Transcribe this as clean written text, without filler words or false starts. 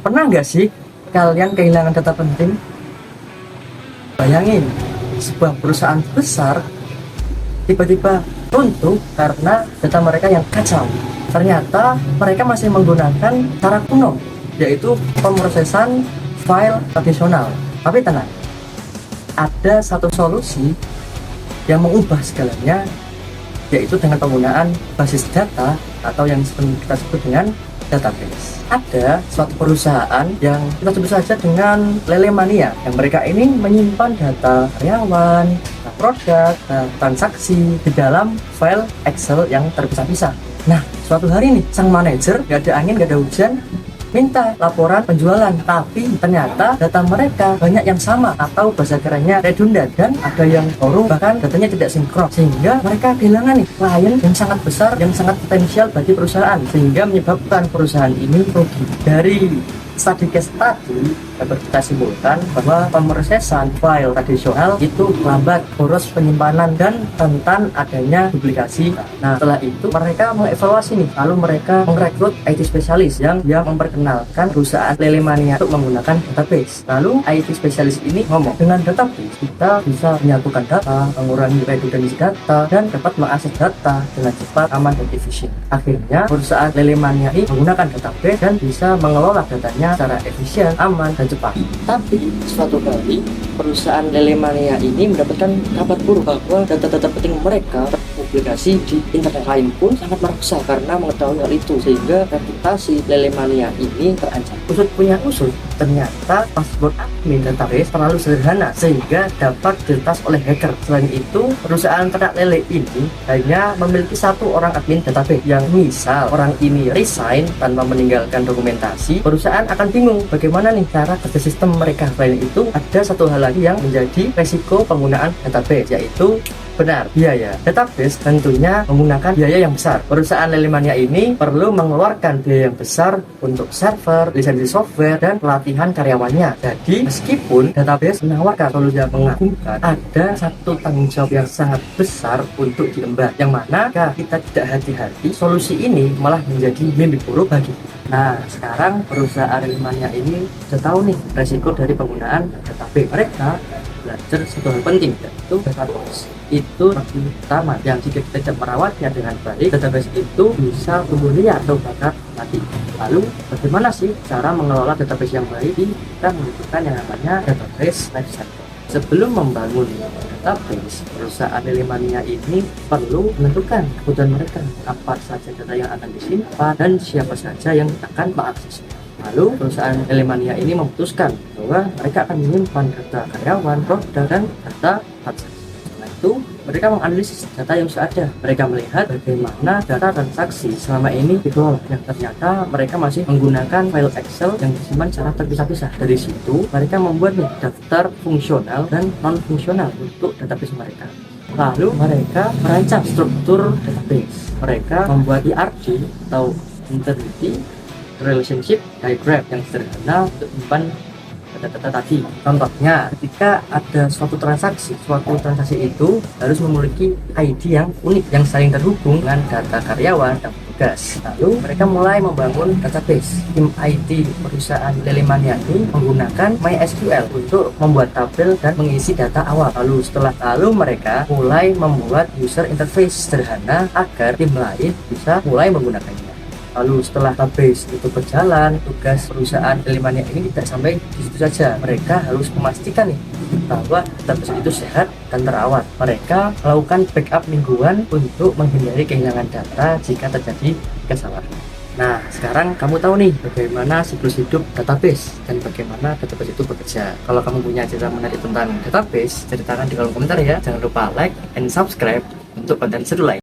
Pernah nggak sih kalian kehilangan data penting? Bayangin, sebuah perusahaan besar tiba-tiba runtuh karena data mereka yang kacau. Ternyata mereka masih menggunakan cara kuno, yaitu pemrosesan file tradisional. Tapi tenang, ada satu solusi yang mengubah segalanya, yaitu dengan penggunaan basis data atau yang kita sebut dengan database. Ada suatu perusahaan yang kita sebut saja dengan Lele Mania, yang mereka ini menyimpan data karyawan, produk, transaksi di dalam file Excel yang terpisah-pisah. Nah, suatu hari nih, sang manajer gak ada angin, gak ada hujan, minta laporan penjualan, tapi ternyata data mereka banyak yang sama atau bahasa kerennya redundant, dan ada yang korup, bahkan datanya tidak sinkron, sehingga mereka kehilangan nih klien yang sangat besar, yang sangat potensial bagi perusahaan, sehingga menyebabkan perusahaan ini rugi. Dari study case tadi dapat kita simpulkan bahwa pemrosesan file tradisional itu lambat, boros penyimpanan, dan rentan adanya duplikasi. Nah, setelah itu mereka mengevaluasi nih, lalu mereka merekrut IT spesialis yang memperkenalkan perusahaan Lele Mania untuk menggunakan database. Lalu IT spesialis ini ngomong, dengan database kita bisa menyatukan data, mengurangi redundansi data, dan dapat mengakses data dengan cepat, aman, dan efisien. Akhirnya perusahaan Lele Mania ini menggunakan database dan bisa mengelola datanya secara efisien, aman, dan cepat. Tapi suatu kali perusahaan Lele Mania ini mendapatkan kabar buruk bahwa data-data penting mereka terpublikasi di internet lain pun sangat merusak karena mengetahui hal itu, sehingga reputasi Lele Mania ini terancam. Usut punya usut, ternyata password admin database terlalu sederhana sehingga dapat diretas oleh hacker. Selain itu, perusahaan ternak lele ini hanya memiliki satu orang admin database, yang misal orang ini resign tanpa meninggalkan dokumentasi, perusahaan akan bingung bagaimana nih cara kerja sistem mereka. Selain itu, ada satu hal lagi yang menjadi resiko penggunaan database, yaitu benar, biaya. Database tentunya menggunakan biaya yang besar. Perusahaan Lele Mania ini perlu mengeluarkan biaya yang besar untuk server, lisensi software, dan pelatihan karyawannya. Jadi, meskipun database menawarkan solusi yang mengagumkan, ada satu tanggung jawab yang sangat besar untuk diemban, yang mana jika kita tidak hati-hati, solusi ini malah menjadi mimpi buruk bagi kita. Nah, sekarang perusahaan Lele Mania ini sudah tahu nih resiko dari penggunaan database. Mereka belajar satu hal penting, yaitu database itu lebih utama, yang jika kita tidak merawatnya dengan baik, database itu bisa tumbuh liar atau bahkan mati. Lalu bagaimana sih cara mengelola database yang baik? Kita membutuhkan yang namanya database lifecycle. Sebelum membangun database, perusahaan Lele Mania ini perlu menentukan kebutuhan mereka, apa saja data yang akan disimpan dan siapa saja yang akan mengaksesnya. Lalu perusahaan Lele Mania ini memutuskan bahwa mereka akan menyimpan data karyawan, produk, dan data transaksi. Setelah itu, mereka menganalisis data yang sudah ada. Mereka melihat bagaimana data transaksi selama ini dikelola, yang ternyata mereka masih menggunakan file Excel yang disimpan secara terpisah-pisah. Dari situ, mereka membuat daftar fungsional dan non-fungsional untuk database mereka. Lalu mereka merancang struktur database. Mereka membuat IRD atau Entity Relationship Diagram yang sederhana untuk menyimpan data-data tadi. Contohnya, ketika ada suatu transaksi itu harus memiliki ID yang unik yang saling terhubung dengan data karyawan dan petugas. Lalu mereka mulai membangun database. Tim IT perusahaan Lele Mania ini menggunakan MySQL untuk membuat tabel dan mengisi data awal. Lalu mereka mulai membuat user interface sederhana agar tim lain bisa mulai menggunakannya. Lalu setelah database itu berjalan, tugas perusahaan Lele Mania ini tidak sampai di situ saja. Mereka harus memastikan nih bahwa database itu sehat dan terawat. Mereka melakukan backup mingguan untuk menghindari kehilangan data jika terjadi kesalahan. Nah, sekarang kamu tahu nih bagaimana siklus hidup database dan bagaimana database itu bekerja. Kalau kamu punya cerita menarik tentang database, ceritakan di kolom komentar ya. Jangan lupa like and subscribe untuk konten seru lain.